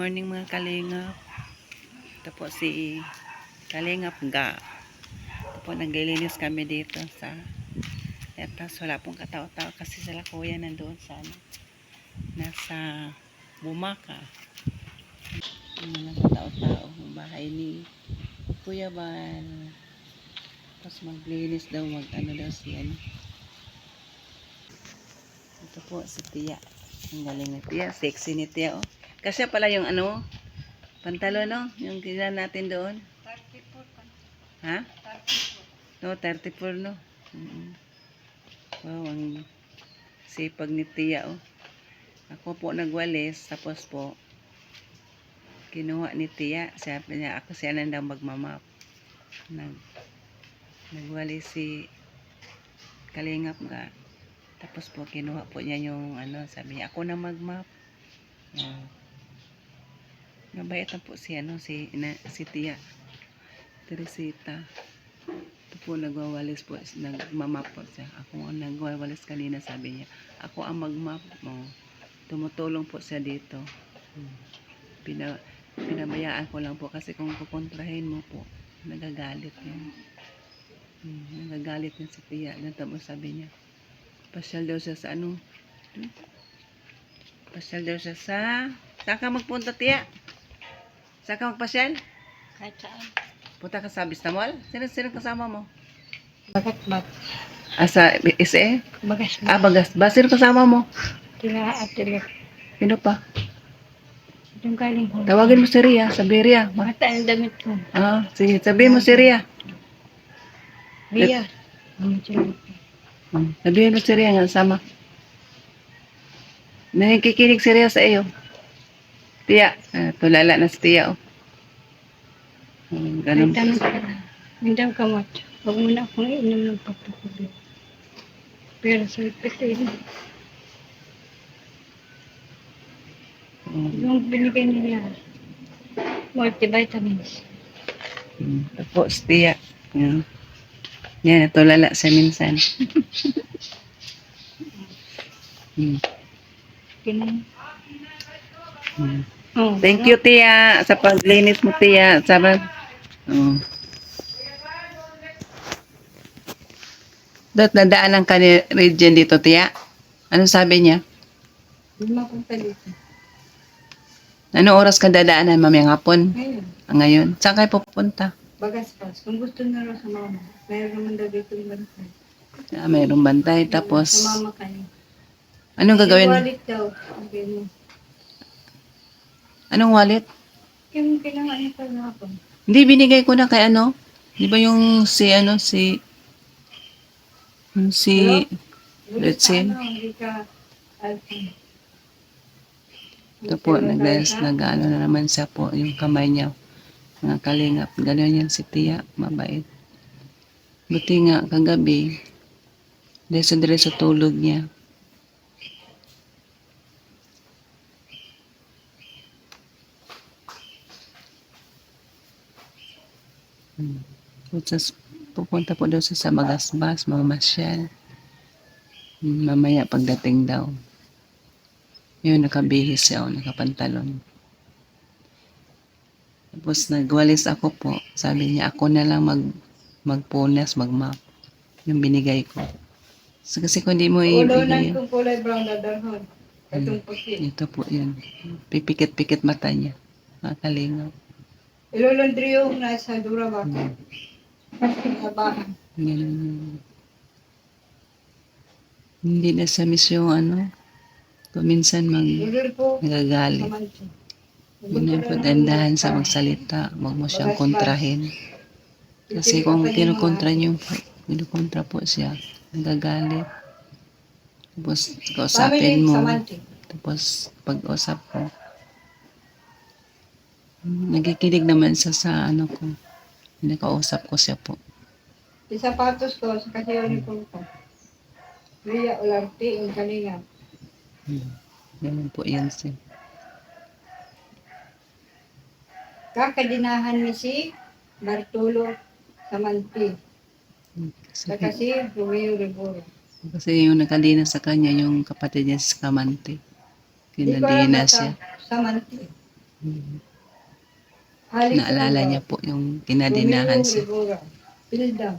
morning mga kalingap. Ito po si Kalingap Ga. Ito po naglilinis kami dito sa etas. Wala pong katao-tao kasi sila kuya nandoon sa nasa Bumaka. Walang katao-tao. Ang bahay ni Kuya Bal. Tapos maglinis daw daw si Ito po si Tia. Ang galing ni Tia. Sexy ni Tia oh. Kasi pala yung pantalon, no? Yung kailan natin doon. 34. Ha? 34. No, 34, no? Wow, ang sipag ni Tia, oh. Ako po nagwalis, tapos po, kinuha ni Tia. Sabi niya, ako siya nang magmamap. Nagwalis si Kalingap Ga. Tapos po, kinuha po niya yung, sabi niya, ako na magmap. Mabait na po si Tia Teresita. Ito po nagwawalis po, nagmamap po siya. Ako ang nagwawalis kanina, sabi niya. Ako ang magmap mo. Tumutulong po siya dito. Pinabayaan ko lang po kasi kung kukontrahin mo po, nagagalit yan. Nagagalit yan si Tia. Tapos sabi niya, pasyal daw siya sa pasyal daw siya sa, saan ka magpunta, Tia? Saan ka magpasyal? Kahit saan. Punta ka sa Vista Mall? Sino kasama mo? Bagat-bat. Sa SE? Bagas-bat. Bagas. Sino kasama mo? Tila at tila. Sino pa? Yung galing ko. Tawagin mo si Ria. Sabi Ria. Mata ang damit ko. Sige. Sabihin mo si Ria. Ria. Sabihin mo si Ria nga sama. Nakikinig si Ria sa iyo. Tia. Tulala na si Tia. Ganun. Mindam kamot. Huwag mo na akong inom ng pagpapagod. Pero sa ipit yung binigay nila multivitamins. Tapos Tia. Yan, tulala siya minsan. Thank you, Tia, sa paglinis mo, Tia. Nadaanan ka ni Regine dito, Tia? Ano sabi niya? Hindi mapunta dito. Anong oras ka dadaanan, mamayang hapon? Ngayon. Ngayon? Saan kayo pupunta? Bagas-pas. Kung gusto nyo rin sa mama, mayroon naman daw dito yung bantay. Mayroong bantay. Tapos, sa mama kayo. anong gagawin? Yung wallet daw. Okay. Anong wallet? Yung kailangan ito na ako. Hindi, binigay ko na kay Di ba yung Retsin? Ito po, nag-ano na naman siya po, yung kamay niya. Mga kalingap. Gano'n yan si Tia. Mabait. Buti nga, kagabi, dire sa tulog niya. Pupunta po daw sa Bagasbas, mamasyal. Mamaya pagdating daw. Yun, nakabihis siya, nakapantalon. Tapos nagwalis ako po. Sabi niya, ako na lang magpunas, magmap. Yung binigay ko. So, kasi kung di mo ibigay. Kung kulay brown na darhon. Itong puti. Ito po yun. Pipikit-pikit mata niya. Makalingaw. Ilulundri yung nasa Durabak. Labahan. Hindi na sa misyon kung minsan nagagalit. Yun po, dandahan sa magsalita. Huwag mo siyang kontrahin. Kasi kung kinukontra po siya, nagagalit. Tapos, kausapin mo. Tapos, pag-usap ko, nagkikinig naman siya sa ko. Nakausap ko siya po. Yung sapatos ko, sa kasi uniform ko. Ria Olarte, yung Kalingap. Ganun po yan siya. Kakadinahan ni si Bartolo Samanti. Saka si Romeo Rivero. Kasi yung nakadina sa kanya, yung kapatid niya si Kamante. Kinadina siya. Samanti. Naalala niya po yung kinadinahan siya. Pildam.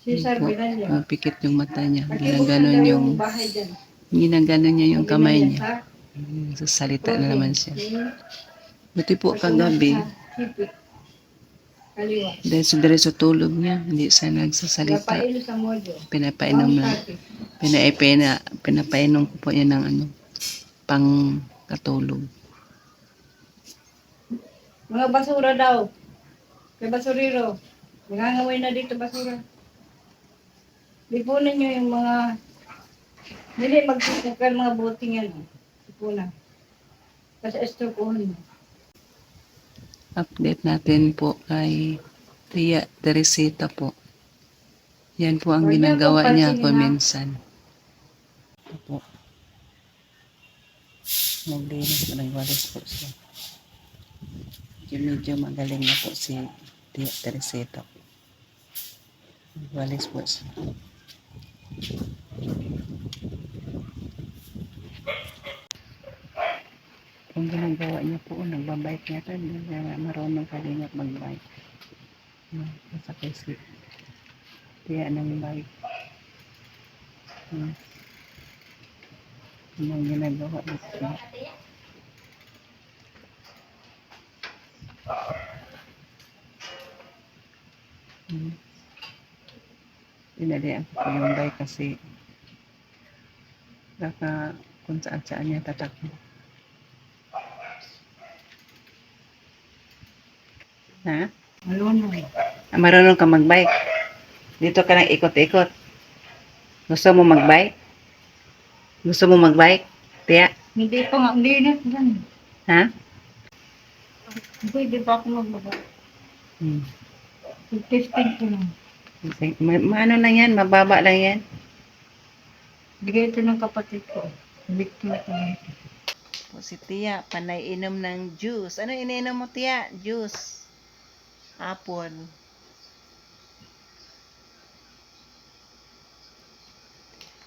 Cesar Po, Miranda. pumipikit yung mata niya. Pakibukan daw yung bahay dyan. Ginaganon niya yung Ang kamay binaya niya. sa Sasalita na naman siya. protein. Buti po kagabi, Hipi. Kaliwa. dahil sa diretso tulog niya, hindi siya nagsasalita. Lapail sa mojo. Pinapainom na. Pinapainom ko po yan ng ano, pang katulog. Mga basura daw. Kay basuriro. Nangangamoy na dito basura. Lipunan nyo yung mga... Hindi magpupukan mga buting yan. Lipunan. Kasi estropohin mo. Update natin po kay Tia Teresita po. Yan po ang Huwag niyo ginagawa akong niya pansinin, po ha? minsan. Ito po. Maglinis po, nagwalis po siya. Medyo magaling na po si Tia Teresita. Nagwalis po siya. Kung ginagawa niya po, nagbabike niya ito, hindi niya marunong kalingap magbike. Masakay si Tia ng bike. Anong ginagawa niya? Pinalian ko yung bike kasi baka kung saan niya tatakbo. Ha? Malunod. Marunong ka magbike. Dito ka lang ikot-ikot. Gusto mo magbike? Gusto mo magbike? Tia? Hindi pa nga. Hindi na. Ha? Hindi pa ako magbaba. Hmm. 15 ko lang. Maano lang yan? Mababa lang yan. Bigay ito ng kapatid ko. Victor ko na ito. Po si Tia, panay inom ng juice. Ano iniinom mo, Tia? Juice. Apple.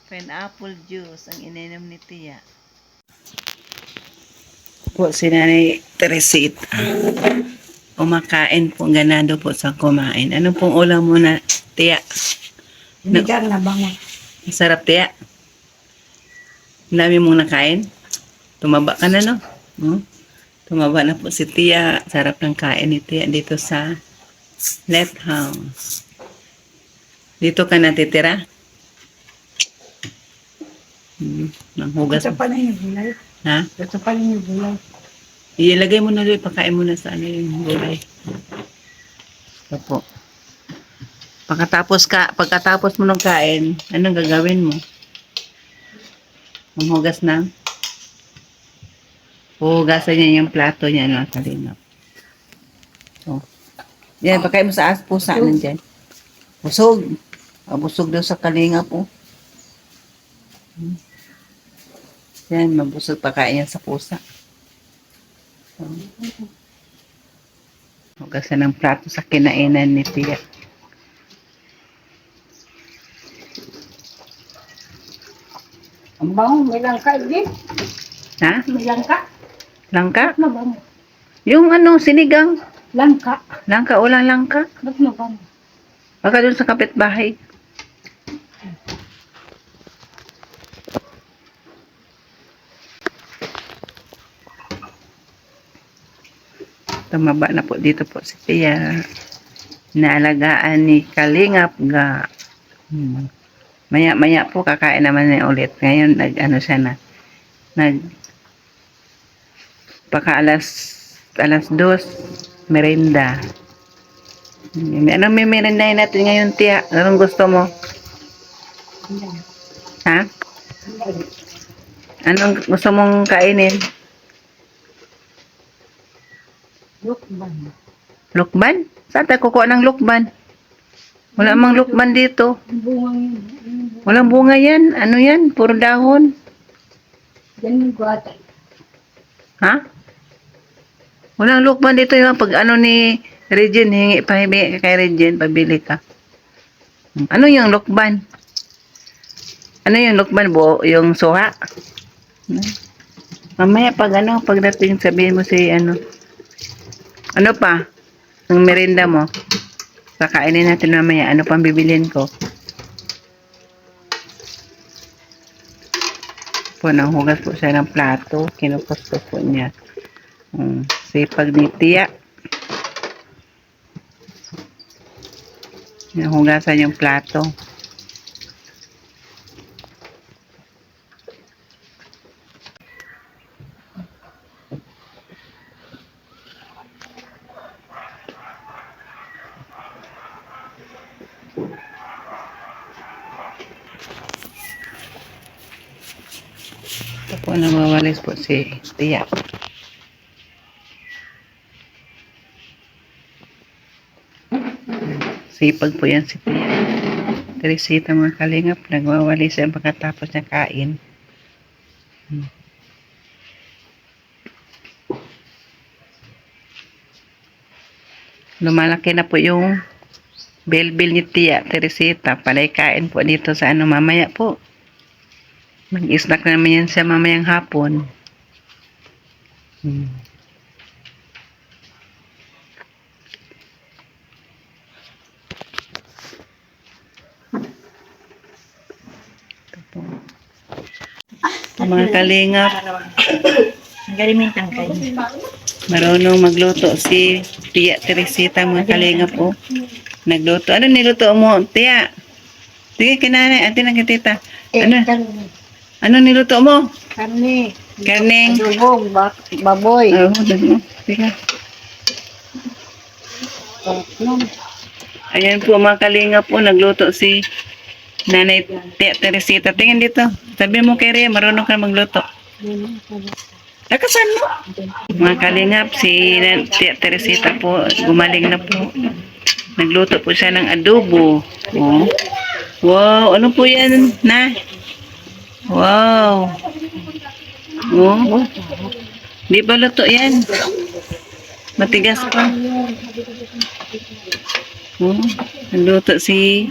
Pineapple juice ang ininom ni Tia. Po si Nanay Teresita. Kumakain po, ganado po sa kumain. Ano pong ulam mo na, Tia? Sinigang na bango. Masarap, Tia. Ang dami mong nakain. Tumaba ka na, no? Tumaba na po si Tia. Sarap ng kain ni Tia dito sa Left House. Dito ka natitira? Nanghugas. Ito pa na yung gulay. Ha? Ito pa na yung gulay. Ilagay mo na doon, pakain mo na sa ano yung gulay. Ito po. Pagkatapos mo ng kain, anong gagawin mo? Manghugas na? Hugasan niya yung plato niya, no, kalingap. So, yan, pakain mo sa pusa nandyan. Busog. Busog daw sa kalingap, po. Yan, mabusog pakain yan sa pusa. So, hugasan ng plato sa kinainan ni Tia. Ang bango, may langka, din. Ha? May langka. Langka? Ba't mabango? Yung ano, sinigang. Langka. Langka, ulang langka. Ba't mabango? Baka doon sa kapitbahay. Tumaba na po dito po si Tia. Naalagaan ni Kalingap ga. Maya-maya po kakain naman niya ulit. Ngayon nag-ano siya na. Paka alas 2 merenda. Anong may merendahin natin ngayon, Tia? Anong gusto mo? Ha? Anong gusto mong kainin? Lukban. Lukban? Saan tayo kukuha ng lukban? Wala mang lukban dito. Bungang yun. Walang bunga yan. Ano yan? Puro dahon. Yan yung guwata. Ha? Walang lukban dito yung pag ano ni Regine, hingi kay Regine, pabili ka. Ano yung lukban? Ano yung lukban? Yung suha? Mamaya pag ano, pagdating sabihin mo si ano. Ano pa? Ang merienda mo. Kakainin natin mamaya. Ano pang bibilhin ko? Po, nanghugas po siya ng plato. Kinukustos po niya. Sipag ni Tia. Nanghugasan yung plato. Ito po, namawalis po si Tia. Sipag po yan si Tia. Teresita mga kalingap, nagwawalis yan pagkatapos niya kain. Lumalaki na po yung bilbil ni Tia Teresita. Palay kain po dito sa ano mamaya po. Mag-snack naman yan siya mamayang hapon. Mga kalingap, Galimitang kayo. marunong magluto si Tia Teresita mga kalingap po. Nagluto. Ano niluto mo, Tia? Sige, kinanay. Ate ng tita. Ano? Ano niluto mo? Karne. Karning. Adobong, baboy. Oo, dagmo. Sige. Ayan po mga kalingap po. Nagluto si Nanay Tia Teresita. Tingin dito. Sabi mo kay Rhea, marunong ka magluto. Lakasan mo. Mga kalingap, si Tia Teresita po, gumaling na po. Nagluto po siya ng adobo. Oh. Wow, ano po yan, na? Wow. Oh. Di ba luto yan? Matigas pa. Oh. Nagluto si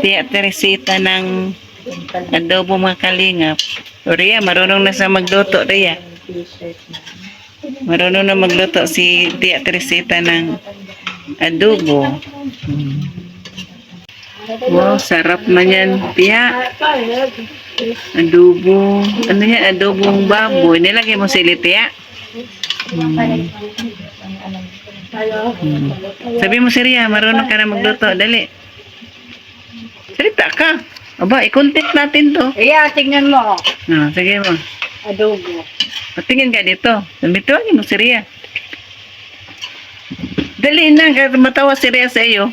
Tia Teresita ng adobo mga kalingap. O Rhea, marunong na sa magluto, Rhea. Marunong na magluto si Tia Teresita ng adobo. Wow, sarap man yan, Tia. Adobo. Ano yan? Adobong baboy. Nilagay mo sili, Tia? Sabi mo, Siria, marunong ka na magluto. Dali. Salita ka. Aba, i-content natin to. Iya, tingnan mo. Sige mo. Adobo. Tingin ka dito. Bituangin mo, Siria. Dali na, matawa si Rhea sa iyo.